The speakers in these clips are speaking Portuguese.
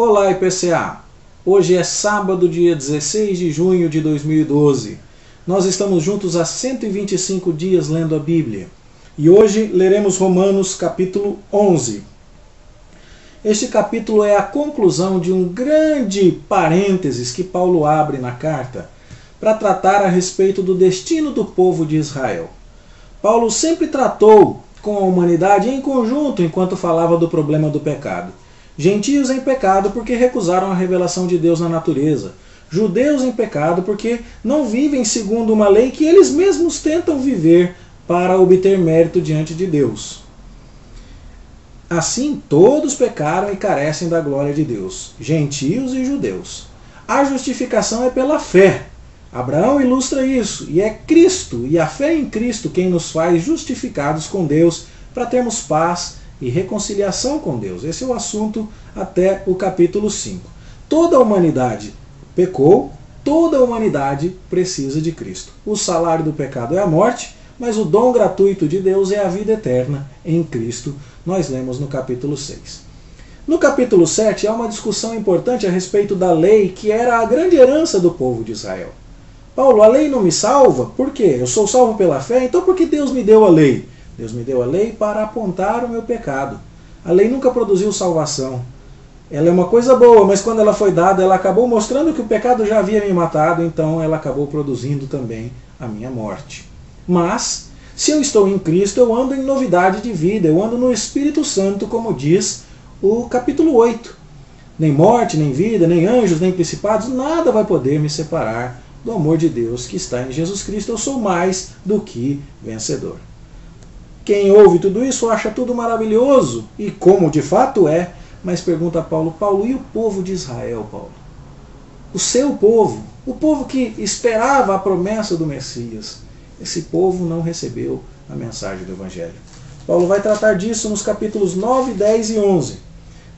Olá, IPCA! Hoje é sábado, dia 16 de junho de 2012. Nós estamos juntos há 125 dias lendo a Bíblia. E hoje leremos Romanos capítulo 11. Este capítulo é a conclusão de um grande parênteses que Paulo abre na carta para tratar a respeito do destino do povo de Israel. Paulo sempre tratou com a humanidade em conjunto enquanto falava do problema do pecado. Gentios em pecado porque recusaram a revelação de Deus na natureza. Judeus em pecado porque não vivem segundo uma lei que eles mesmos tentam viver para obter mérito diante de Deus. Assim, todos pecaram e carecem da glória de Deus, gentios e judeus. A justificação é pela fé. Abraão ilustra isso, e é Cristo e a fé em Cristo quem nos faz justificados com Deus para termos paz e reconciliação com Deus. Esse é o assunto até o capítulo 5. Toda a humanidade pecou, toda a humanidade precisa de Cristo. O salário do pecado é a morte, mas o dom gratuito de Deus é a vida eterna em Cristo. Nós lemos no capítulo 6. No capítulo 7 há uma discussão importante a respeito da lei, que era a grande herança do povo de Israel. Paulo, a lei não me salva? Por quê? Eu sou salvo pela fé? Então por que Deus me deu a lei? Deus me deu a lei para apontar o meu pecado. A lei nunca produziu salvação. Ela é uma coisa boa, mas quando ela foi dada, ela acabou mostrando que o pecado já havia me matado, então ela acabou produzindo também a minha morte. Mas, se eu estou em Cristo, eu ando em novidade de vida, eu ando no Espírito Santo, como diz o capítulo 8. Nem morte, nem vida, nem anjos, nem principados, nada vai poder me separar do amor de Deus que está em Jesus Cristo. Eu sou mais do que vencedor. Quem ouve tudo isso acha tudo maravilhoso, e como de fato é, mas pergunta a Paulo, e o povo de Israel, Paulo? O seu povo, o povo que esperava a promessa do Messias, esse povo não recebeu a mensagem do Evangelho. Paulo vai tratar disso nos capítulos 9, 10 e 11.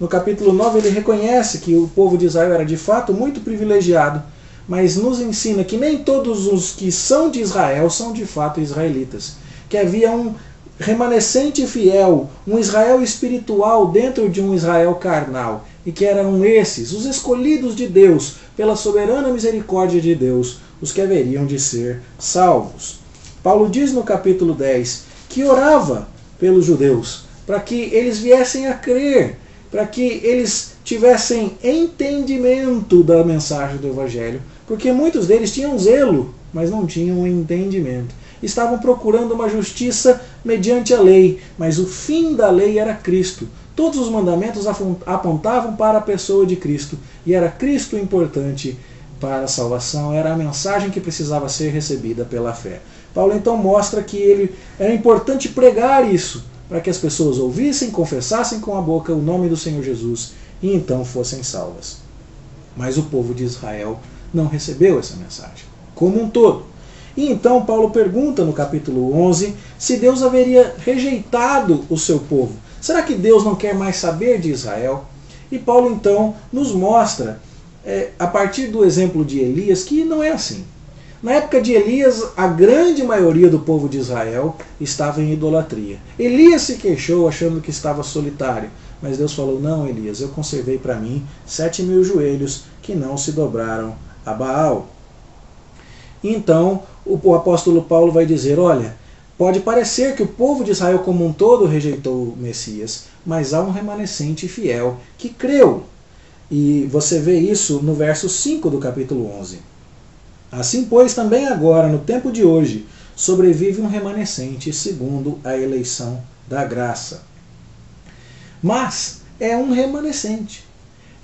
No capítulo 9 ele reconhece que o povo de Israel era de fato muito privilegiado, mas nos ensina que nem todos os que são de Israel são de fato israelitas, que havia um remanescente fiel, um Israel espiritual dentro de um Israel carnal, e que eram esses, os escolhidos de Deus, pela soberana misericórdia de Deus, os que haveriam de ser salvos. Paulo diz no capítulo 10 que orava pelos judeus, para que eles viessem a crer, para que eles tivessem entendimento da mensagem do Evangelho, porque muitos deles tinham zelo, mas não tinham entendimento. Estavam procurando uma justiça mediante a lei, mas o fim da lei era Cristo. Todos os mandamentos apontavam para a pessoa de Cristo, e era Cristo importante para a salvação, era a mensagem que precisava ser recebida pela fé. Paulo então mostra que era importante pregar isso, para que as pessoas ouvissem, confessassem com a boca o nome do Senhor Jesus, e então fossem salvas. Mas o povo de Israel não recebeu essa mensagem, como um todo. E então Paulo pergunta no capítulo 11 se Deus haveria rejeitado o seu povo. Será que Deus não quer mais saber de Israel? E Paulo então nos mostra, a partir do exemplo de Elias, que não é assim. Na época de Elias, a grande maioria do povo de Israel estava em idolatria. Elias se queixou achando que estava solitário, mas Deus falou, não, Elias, eu conservei para mim 7.000 joelhos que não se dobraram a Baal. Então, o apóstolo Paulo vai dizer, olha, pode parecer que o povo de Israel como um todo rejeitou o Messias, mas há um remanescente fiel que creu. E você vê isso no verso 5 do capítulo 11. Assim, pois, também agora, no tempo de hoje, sobrevive um remanescente segundo a eleição da graça. Mas é um remanescente.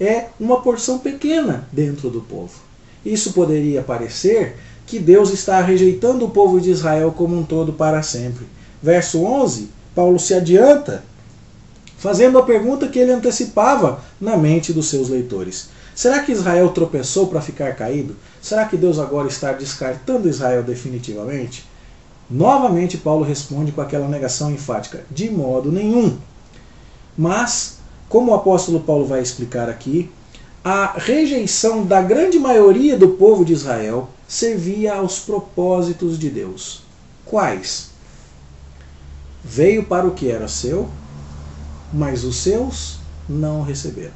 É uma porção pequena dentro do povo. Isso poderia parecer que Deus está rejeitando o povo de Israel como um todo para sempre. Verso 11, Paulo se adianta, fazendo a pergunta que ele antecipava na mente dos seus leitores. Será que Israel tropeçou para ficar caído? Será que Deus agora está descartando Israel definitivamente? Novamente Paulo responde com aquela negação enfática, de modo nenhum. Mas, como o apóstolo Paulo vai explicar aqui, a rejeição da grande maioria do povo de Israel servia aos propósitos de Deus. Quais? Veio para o que era seu, mas os seus não o receberam.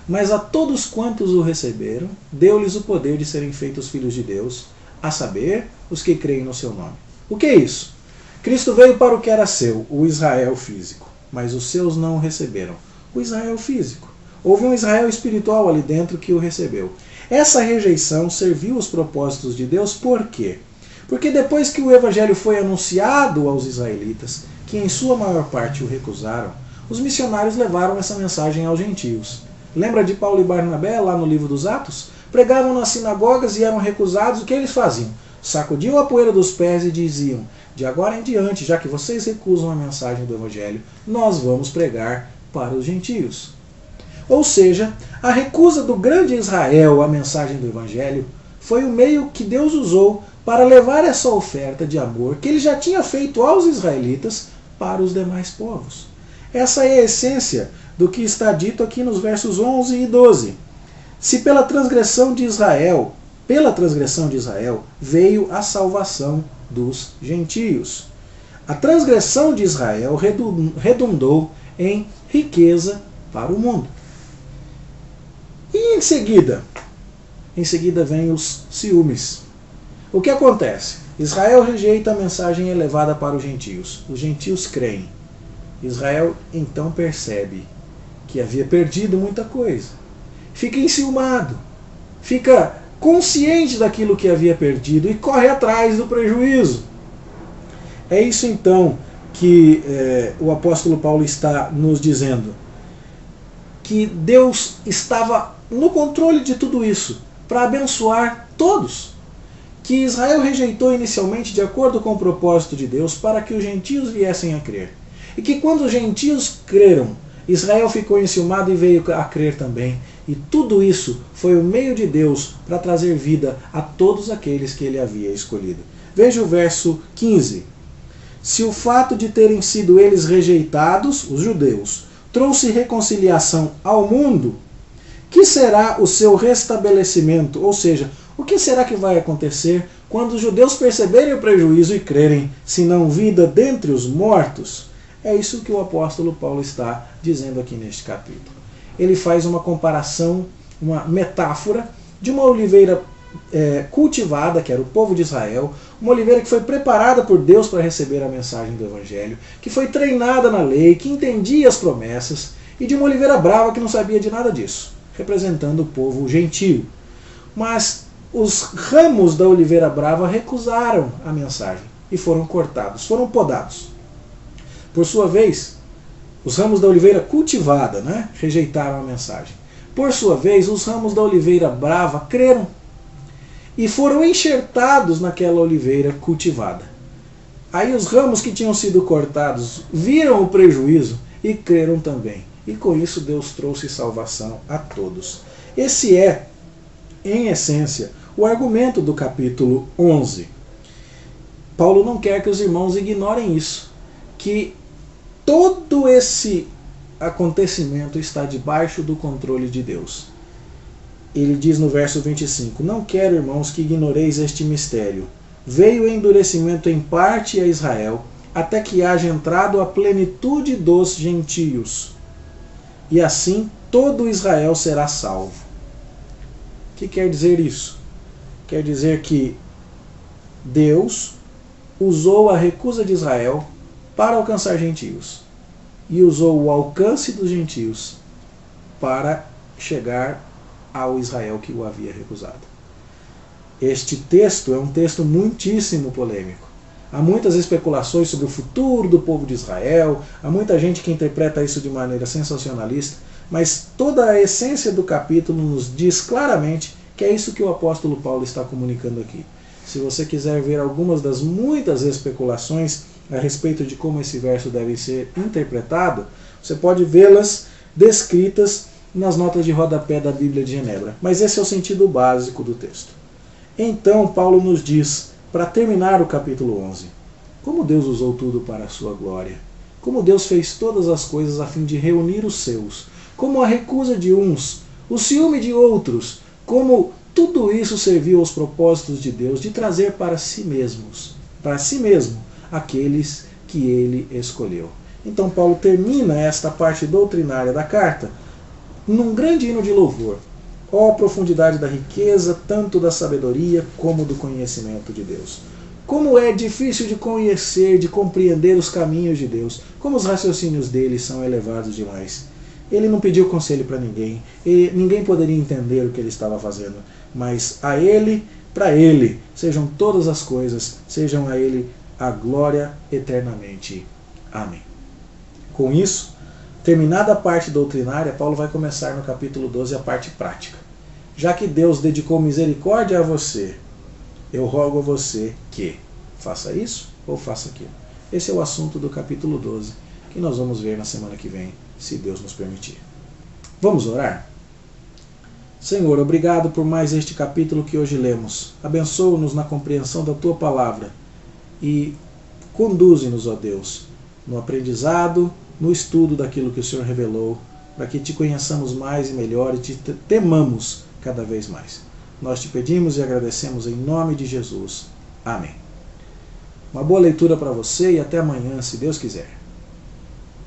Mas a todos quantos o receberam, deu-lhes o poder de serem feitos filhos de Deus, a saber, os que creem no seu nome. O que é isso? Cristo veio para o que era seu, o Israel físico, mas os seus não o receberam, o Israel físico. Houve um Israel espiritual ali dentro que o recebeu. Essa rejeição serviu os propósitos de Deus por quê? Porque depois que o evangelho foi anunciado aos israelitas, que em sua maior parte o recusaram, os missionários levaram essa mensagem aos gentios. Lembra de Paulo e Barnabé lá no livro dos Atos? Pregavam nas sinagogas e eram recusados. O que eles faziam? Sacudiam a poeira dos pés e diziam: de agora em diante, já que vocês recusam a mensagem do evangelho, nós vamos pregar para os gentios. Ou seja, a recusa do grande Israel à mensagem do evangelho foi o meio que Deus usou para levar essa oferta de amor que ele já tinha feito aos israelitas para os demais povos. Essa é a essência do que está dito aqui nos versos 11 e 12. Se pela transgressão de Israel veio a salvação dos gentios. A transgressão de Israel redundou em riqueza para o mundo. E em seguida? Em seguida vem os ciúmes. O que acontece? Israel rejeita a mensagem elevada para os gentios. Os gentios creem. Israel então percebe que havia perdido muita coisa. Fica enciumado. Fica consciente daquilo que havia perdido e corre atrás do prejuízo. É isso então que o apóstolo Paulo está nos dizendo. Que Deus estava no controle de tudo isso, para abençoar todos. Que Israel rejeitou inicialmente de acordo com o propósito de Deus para que os gentios viessem a crer. E que quando os gentios creram, Israel ficou enciumado e veio a crer também. E tudo isso foi o meio de Deus para trazer vida a todos aqueles que ele havia escolhido. Veja o verso 15. Se o fato de terem sido eles rejeitados, os judeus, trouxe reconciliação ao mundo, que será o seu restabelecimento? Ou seja, o que será que vai acontecer quando os judeus perceberem o prejuízo e crerem, se não vida dentre os mortos? É isso que o apóstolo Paulo está dizendo aqui neste capítulo. Ele faz uma comparação, uma metáfora de uma oliveira cultivada, que era o povo de Israel, uma oliveira que foi preparada por Deus para receber a mensagem do Evangelho, que foi treinada na lei, que entendia as promessas, e de uma oliveira brava que não sabia de nada disso, representando o povo gentio. Mas os ramos da oliveira brava recusaram a mensagem e foram cortados, foram podados. Por sua vez, os ramos da oliveira cultivada, rejeitaram a mensagem. Por sua vez, os ramos da oliveira brava creram e foram enxertados naquela oliveira cultivada. Aí os ramos que tinham sido cortados viram o prejuízo e creram também. E com isso Deus trouxe salvação a todos. Esse é, em essência, o argumento do capítulo 11. Paulo não quer que os irmãos ignorem isso, que todo esse acontecimento está debaixo do controle de Deus. Ele diz no verso 25, não quero, irmãos, que ignoreis este mistério. Veio o endurecimento em parte a Israel, até que haja entrado a plenitude dos gentios. E assim todo Israel será salvo. O que quer dizer isso? Quer dizer que Deus usou a recusa de Israel para alcançar gentios. E usou o alcance dos gentios para chegar ao Israel que o havia recusado. Este texto é um texto muitíssimo polêmico. Há muitas especulações sobre o futuro do povo de Israel, há muita gente que interpreta isso de maneira sensacionalista, mas toda a essência do capítulo nos diz claramente que é isso que o apóstolo Paulo está comunicando aqui. Se você quiser ver algumas das muitas especulações a respeito de como esse verso deve ser interpretado, você pode vê-las descritas nas notas de rodapé da Bíblia de Genebra. Mas esse é o sentido básico do texto. Então, Paulo nos diz, para terminar o capítulo 11, como Deus usou tudo para a sua glória, como Deus fez todas as coisas a fim de reunir os seus, como a recusa de uns, o ciúme de outros, como tudo isso serviu aos propósitos de Deus de trazer para si mesmo, aqueles que ele escolheu. Então Paulo termina esta parte doutrinária da carta num grande hino de louvor. Ó profundidade da riqueza, tanto da sabedoria como do conhecimento de Deus. Como é difícil de conhecer, de compreender os caminhos de Deus. Como os raciocínios dele são elevados demais. Ele não pediu conselho para ninguém. Ninguém poderia entender o que ele estava fazendo. Mas a ele, para ele, sejam todas as coisas, sejam a ele a glória eternamente. Amém. Com isso, terminada a parte doutrinária, Paulo vai começar no capítulo 12 a parte prática. Já que Deus dedicou misericórdia a você, eu rogo a você que faça isso ou faça aquilo. Esse é o assunto do capítulo 12, que nós vamos ver na semana que vem, se Deus nos permitir. Vamos orar? Senhor, obrigado por mais este capítulo que hoje lemos. Abençoa-nos na compreensão da Tua palavra e conduze-nos, ó Deus, no aprendizado, no estudo daquilo que o Senhor revelou, para que Te conheçamos mais e melhor e Te temamos cada vez mais. Nós Te pedimos e agradecemos em nome de Jesus. Amém. Uma boa leitura para você e até amanhã, se Deus quiser.